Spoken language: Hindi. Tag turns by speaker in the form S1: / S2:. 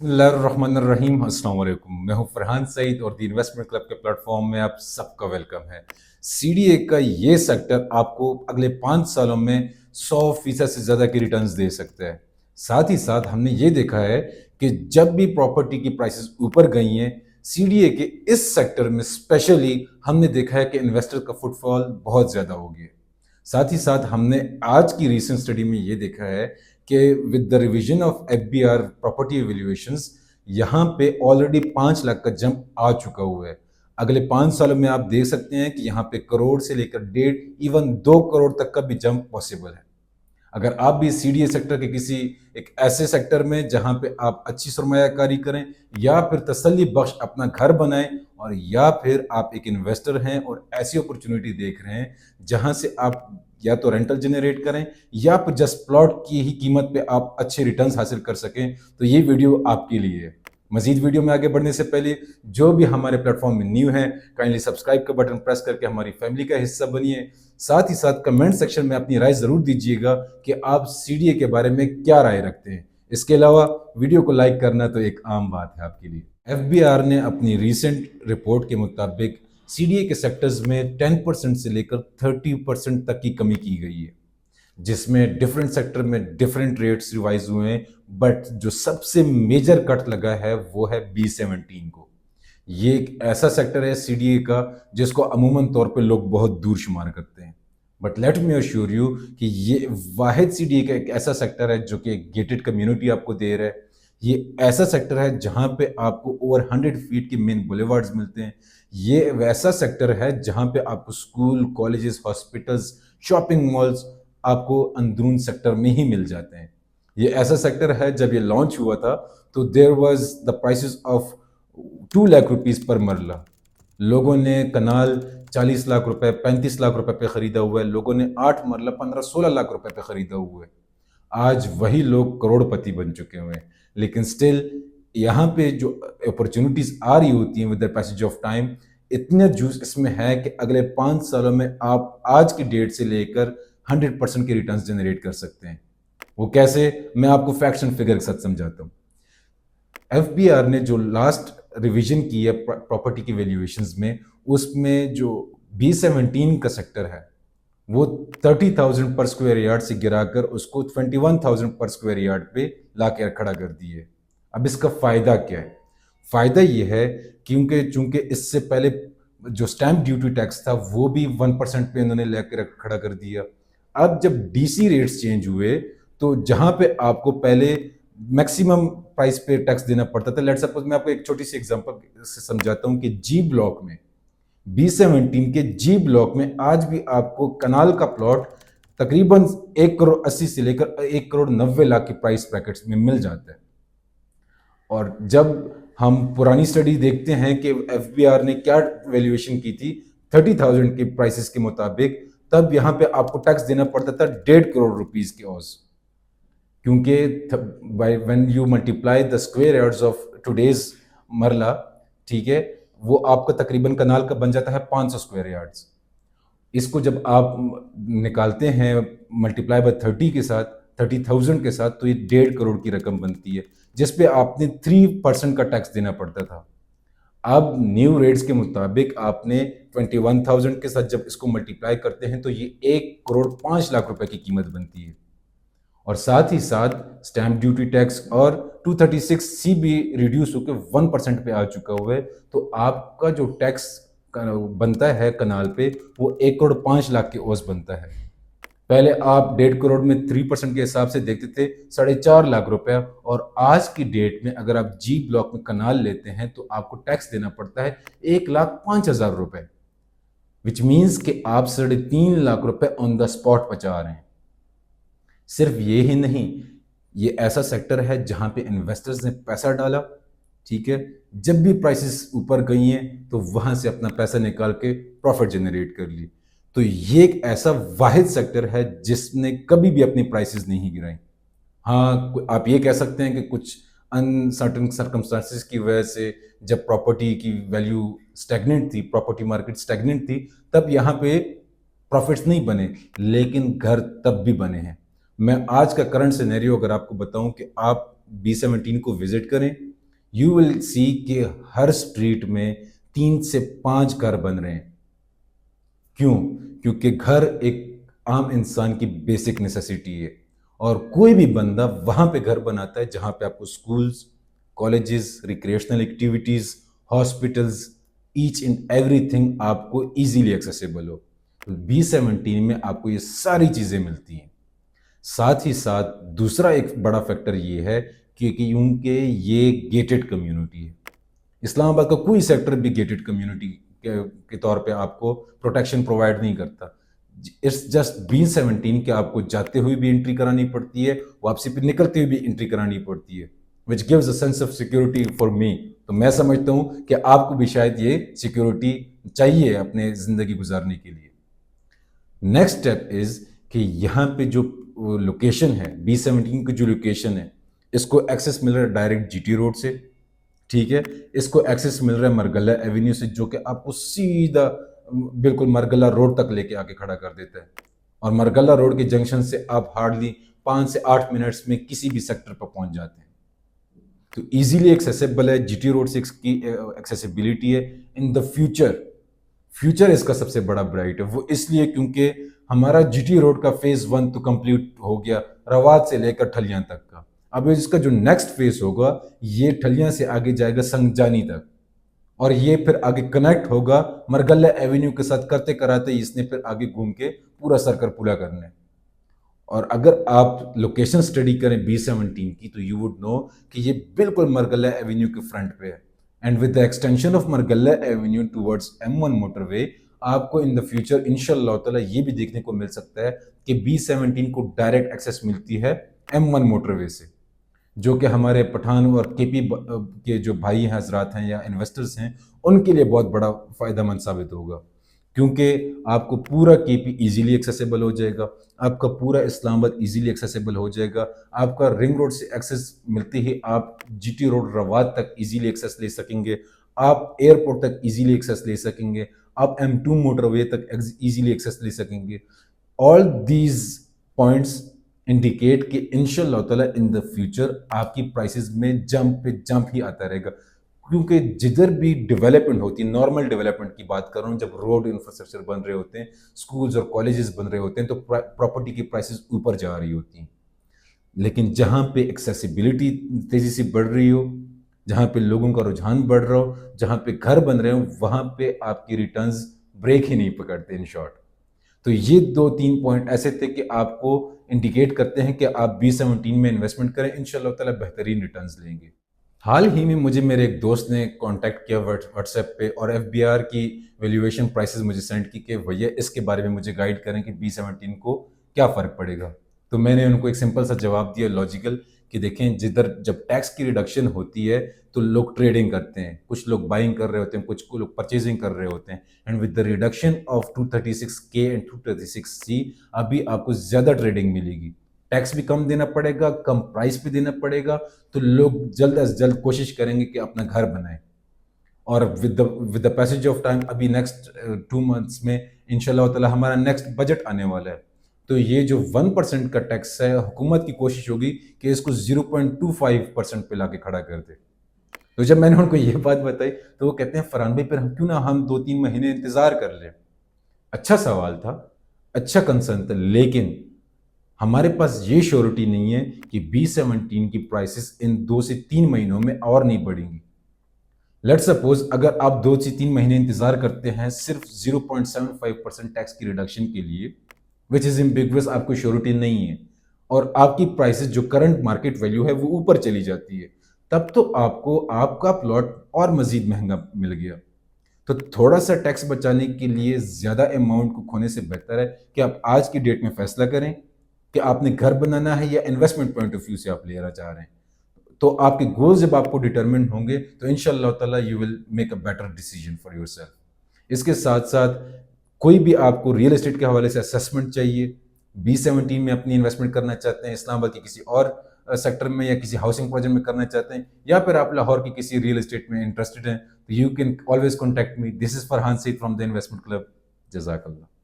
S1: बिस्मिल्लाहिर्रहमानिर्रहीम। अस्सलाम वालेकुम। मैं हूं फरहान सईद और द इन्वेस्टमेंट क्लब के प्लेटफॉर्म में आप सबका वेलकम है। सीडीए का ये सेक्टर आपको अगले 5 सालों में 100% से ज़्यादा की रिटर्न्स दे सकता है। साथ ही साथ हमने ये देखा है कि जब भी प्रॉपर्टी की प्राइसेस ऊपर गई हैं, सीडीए के इस सेक्टर में स्पेशली हमने देखा है कि इन्वेस्टर का फुटफॉल बहुत ज़्यादा हो गया। साथ ही साथ हमने आज की रीसेंट स्टडी में ये देखा है कि with the revision of FBR property valuations यहाँ पे ऑलरेडी 5 लाख का जंप आ चुका हुआ है। अगले 5 सालों में आप देख सकते हैं कि यहाँ पे करोड़ से लेकर 1.5 इवन 2 करोड़ तक का भी जंप पॉसिबल है। अगर आप भी सीडीए सेक्टर के किसी एक ऐसे सेक्टर में जहां पे आप अच्छी सरमायाकारी करें या फिर तसल्ली बख्श अपना घर बनाएं, और या फिर आप एक इन्वेस्टर हैं और ऐसी अपॉर्चुनिटी देख रहे हैं जहां से आप या तो रेंटल जनरेट करें या फिर जस्ट प्लॉट की ही कीमत पे आप अच्छे रिटर्न्स हासिल कर सकें, तो ये वीडियो आपके लिए है। मजीद वीडियो में आगे बढ़ने से पहले जो भी हमारे प्लेटफॉर्म में न्यू है, काइंडली सब्सक्राइब का बटन प्रेस करके हमारी फैमिली का हिस्सा बनिए। साथ ही साथ कमेंट सेक्शन में अपनी राय जरूर दीजिएगा कि आप सीडीए के बारे में क्या राय रखते हैं। इसके अलावा वीडियो को लाइक करना तो एक आम बात है आपके लिए। एफबीआर ने अपनी रीसेंट रिपोर्ट के मुताबिक सीडीए के सेक्टर्स में 10% से लेकर 30% तक की कमी की गई है, जिसमें डिफरेंट सेक्टर में डिफरेंट रेट्स रिवाइज हुए हैं। बट जो सबसे मेजर कट लगा है वो है B17 को। ये एक ऐसा सेक्टर है सीडीए का जिसको अमूमन तौर पे लोग बहुत दूर शुमार करते हैं। But let me assure you कि ये वाहिद सीडीए का एक ऐसा सेक्टर है जो कि गेटेड कम्युनिटी आपको दे रहा है। ये ऐसा सेक्टर है जहां पे आपको ओवर 100 फीट के मेन बुलेवार्ड्स मिलते हैं। ये वैसा सेक्टर है जहां पे आपको school, colleges, hospitals, shopping malls आपको अंदरून सेक्टर में ही मिल जाते हैं। ये ऐसा सेक्टर है, जब ये लॉन्च हुआ था तो there was the prices of 2 lakh rupees पर मरला। लोगों ने कनाल 40 लाख रुपए, 35 लाख रुपए पे खरीदा हुआ है। लोगों ने 8 मरला 15-16 लाख रुपए पे खरीदा हुआ है। आज वही लोग करोड़पति बन चुके हुए हैं। लेकिन स्टिल यहाँ पे जो अपॉर्चुनिटीज आ रही होती हैं with the passage of time, इतने जूस इसमें है कि अगले 5 सालों में आप आज की डेट से लेकर 100% के रिटर्न्स जनरेट कर सकते हैं। वो कैसे, मैं आपको फैक्ट्स एंड फिगर के साथ समझाता हूँ। एफबीआर ने जो लास्ट रिवीजन की है प्रॉपर्टी की वैल्यूएशंस में, उसमें जो B17 का सेक्टर है वो 30,000 पर स्क्वायर यार्ड से गिराकर उसको 21,000 पर स्क्वायर यार्ड पे लाके खड़ा कर दिए। अब इसका फायदा क्या है? फायदा ये है क्योंकि चूंकि इससे पहले जो स्टैंप ड्यूटी टैक्स था वो भी 1% पे इन्होंने लेकर खड़ा कर दिया। अब जब डीसी रेट्स चेंज हुए तो जहां पे आपको पहले मैक्सिमम प्राइस पे टैक्स देना पड़ता था, लेट्स सपोज मैं आपको एक छोटी सी एग्जांपल से समझाता हूं कि जी ब्लॉक में, B17 के जी ब्लॉक में आज भी आपको कनाल का प्लॉट तकरीबन 1 करोड़ 80 से लेकर 1 करोड़ 90 लाख की प्राइस ब्रैकेट्स में मिल जाता है। और जब हम पुरानी स्टडी देखते हैं कि एफबीआर ने क्या वैल्यूएशन की थी 30,000 के प्राइसेस के मुताबिक, तब यहां पे आपको टैक्स देना पड़ता था 1.5 करोड़ रुपीज के औस। क्योंकि when you multiply the square yards of today's मरला, ठीक है, वो आपका तकरीबन कनाल का बन जाता है 500 स्क्वायर यार्ड्स। इसको जब आप निकालते हैं मल्टीप्लाई बाय 30 के साथ, 30,000 के साथ, तो ये 1.5 करोड़ की रकम बनती है जिसपे आपने 3% का टैक्स देना पड़ता था। अब न्यू रेट्स के मुताबिक आपने 21,000 के साथ जब इसको मल्टीप्लाई करते हैं तो ये 1 करोड़ 5 लाख रुपए की कीमत बनती है। और साथ ही साथ स्टैंप ड्यूटी टैक्स और 236C भी रिड्यूस होकर 1% पे आ चुका हुआ है। तो आपका जो टैक्स बनता है कनाल पे वो 1 करोड़ 5 लाख के ओस बनता है। पहले आप 1.5 करोड़ में 3% के हिसाब से देखते थे 4.5 लाख रुपया, और आज की डेट में अगर आप जी ब्लॉक में कनाल लेते हैं तो आपको टैक्स देना पड़ता है 1,05,000 रुपए, विच मीन्स कि आप 3.5 लाख रुपए ऑन द स्पॉट बचा रहे हैं। सिर्फ ये ही नहीं, ये ऐसा सेक्टर है जहां पे इन्वेस्टर्स ने पैसा डाला, ठीक है, जब भी प्राइसेस ऊपर गई हैं तो वहां से अपना पैसा निकाल के प्रॉफिट जनरेट कर ली। तो ये एक ऐसा वाहिद सेक्टर है जिसने कभी भी अपनी प्राइसेस नहीं गिराई। हाँ, आप ये कह सकते हैं कि कुछ अनसर्टन सर्कमस्टांसिस की वजह से जब प्रॉपर्टी की वैल्यू स्टैग्नेंट थी, प्रॉपर्टी मार्केट स्टैग्नेंट थी, तब यहाँ पे प्रॉफिट्स नहीं बने, लेकिन घर तब भी बने हैं। मैं आज का करंट सिनेरियो अगर आपको बताऊं कि आप B17 को विजिट करें, यू विल सी कि हर स्ट्रीट में 3 से 5 घर बन रहे हैं। क्यों? क्योंकि घर एक आम इंसान की बेसिक नेसेसिटी है, और कोई भी बंदा वहां पे घर बनाता है जहां पे आपको schools, colleges, recreational activities, hospitals, each and everything आपको इजीली एक्सेसिबल हो। B17 में आपको ये सारी चीजें मिलती हैं। साथ ही साथ दूसरा एक बड़ा फैक्टर ये है कि क्योंकि ये गेटेड कम्युनिटी है। इस्लामाबाद का कोई सेक्टर भी गेटेड कम्युनिटी के तौर पे आपको प्रोटेक्शन प्रोवाइड नहीं करता। इट्स जस्ट B17 के आपको जाते हुए भी एंट्री करानी पड़ती है, वापसी पे निकलते हुए भी एंट्री करानी पड़ती है, which gives a sense of security for me. तो मैं समझता हूँ कि आपको भी शायद ये सिक्योरिटी चाहिए अपने ज़िंदगी गुजारने के लिए। नेक्स्ट स्टेप इज कि यहाँ पे जो लोकेशन है, B17 की जो लोकेशन है, इसको एक्सेस मिल रहा है डायरेक्ट GT रोड से, ठीक है। इसको एक्सेस मिल रहा है मरगला एवेन्यू से, जो कि आपको सीधा बिल्कुल मरगला रोड तक लेके आके खड़ा कर देता है। और मरगला रोड के जंक्शन से आप हार्डली 5 से 8 मिनट्स में किसी भी सेक्टर पर पहुंच जाते हैं। तो इजीली एक्सेसिबल है, GT रोड से इसकी एक्सेसिबिलिटी है। इन द फ्यूचर इसका सबसे बड़ा ब्राइट है, वो इसलिए क्योंकि हमारा GT रोड का फेज 1 तो कंप्लीट हो गया, रवात से लेकर ठलियां तक का। अब इसका जो नेक्स्ट फेज होगा, ये ठलियां से आगे जाएगा संगजानी तक, और ये फिर आगे कनेक्ट होगा मरगल्ला एवेन्यू के साथ, करते कराते इसने फिर आगे घूम के पूरा सर्कल पूरा करना है। और अगर आप लोकेशन स्टडी करें B17 की, तो यू वुड नो कि ये बिल्कुल मरगल्ला एवेन्यू के फ्रंट पे है। And with the extension of Margalla Avenue towards M1 motorway, आपको इन द फ्यूचर इंशाल्लाह ताला ये भी देखने को मिल सकता है कि B17 को डायरेक्ट एक्सेस मिलती है M1 मोटरवे से, जो कि हमारे पठान और KP के जो भाई हैं, हजरात हैं या इन्वेस्टर्स हैं, उनके लिए बहुत बड़ा फायदेमंद साबित होगा। क्योंकि आपको पूरा KP इजीली एक्सेसिबल हो जाएगा, आपका पूरा इस्लामाबाद इजीली एक्सेसिबल हो जाएगा, आपका रिंग रोड से एक्सेस मिलते ही आप GT रोड रवात तक इजीली एक्सेस ले सकेंगे, आप एयरपोर्ट तक इजीली एक्सेस ले सकेंगे, आप M2 मोटरवे तक इजीली एक्सेस ले सकेंगे। ऑल दीज पॉइंट्स इंडिकेट कि इंशाल्लाह ताला इन द फ्यूचर आपकी प्राइसेस में जंप पे जंप ही आता रहेगा। क्योंकि जिधर भी डेवलपमेंट होती है, नॉर्मल डेवलपमेंट की बात कर रहा हूँ, जब रोड इंफ्रास्ट्रक्चर बन रहे होते हैं, स्कूल्स और कॉलेजेस बन रहे होते हैं, तो प्रॉपर्टी की प्राइसेस ऊपर जा रही होती हैं। लेकिन जहाँ पे एक्सेसिबिलिटी तेजी से बढ़ रही हो, जहाँ पे लोगों का रुझान बढ़ रहा हो, जहाँ पे घर बन रहे हो, वहाँ पे आपकी रिटर्न्स ब्रेक ही नहीं पकड़ते इन शॉर्ट। तो ये 2-3 पॉइंट ऐसे थे कि आपको इंडिकेट करते हैं कि आप B17 में इन्वेस्टमेंट करें, इंशाल्लाह ताला बेहतरीन रिटर्न्स लेंगे। हाल ही में मुझे मेरे एक दोस्त ने कांटेक्ट किया व्हाट्सएप पे, और FBR की वैल्यूएशन प्राइसेस मुझे सेंड की कि भैया इसके बारे में मुझे गाइड करें कि B17 को क्या फ़र्क पड़ेगा। तो मैंने उनको एक सिंपल सा जवाब दिया लॉजिकल, कि देखें जिधर जब टैक्स की रिडक्शन होती है तो लोग ट्रेडिंग करते हैं, कुछ लोग बाइंग कर रहे होते हैं, कुछ लोग परचेजिंग कर रहे होते हैं, and with the reduction of 236K and 236C अभी आपको ज़्यादा ट्रेडिंग मिलेगी, टैक्स भी कम देना पड़ेगा, कम प्राइस पे देना पड़ेगा, तो लोग जल्द अज जल्द कोशिश करेंगे कि अपना घर बनाएं। और with the passage of time अभी नेक्स्ट 2 मंथ्स में इंशाल्लाह ताला हमारा नेक्स्ट बजट आने वाला है, तो ये जो 1% का टैक्स है, हुकूमत की कोशिश होगी कि इसको 0.25% पे लाके खड़ा कर दे। तो जब मैंने उनको ये बात बताई, तो वो कहते हैं फरहान भाई फिर हम क्यों ना हम 2-3 महीने इंतजार कर लें। अच्छा सवाल था, अच्छा कंसर्न था, लेकिन हमारे पास ये श्योरिटी नहीं है कि B17 की प्राइसेस इन 2 से 3 महीनों में और नहीं बढ़ेंगी। लेट सपोज अगर आप 2 से 3 महीने इंतजार करते हैं सिर्फ 0.75% टैक्स की रिडक्शन के लिए, विच इज एम्बिगुअस, आपको श्योरिटी नहीं है, और आपकी प्राइसेस जो करंट मार्केट वैल्यू है वो ऊपर चली जाती है, तब तो आपको आपका प्लॉट और मजीद महंगा मिल गया। तो थोड़ा सा टैक्स बचाने के लिए ज्यादा अमाउंट को खोने से बेहतर है कि आप आज की डेट में फैसला करें कि आपने घर बनाना है या इन्वेस्टमेंट पॉइंट ऑफ व्यू से आप लेना चाह रहे हैं। तो आपके गोल्स जब आपको डिटरमिन होंगे, तो इंशाल्लाह ताला you will make a better decision for yourself. इसके साथ साथ कोई भी आपको रियल एस्टेट के हवाले से असेसमेंट चाहिए, B17 में अपनी इन्वेस्टमेंट करना चाहते हैं, इस्लामाबाद के किसी और सेक्टर में या किसी हाउसिंग प्रोजेक्ट में करना चाहते हैं, या फिर आप लाहौर की किसी रियल एस्टेट में इंटरेस्टेड हैं, तो you can always contact me. This is Farhan Saeed from the investment club. जज़ाकल्लाह।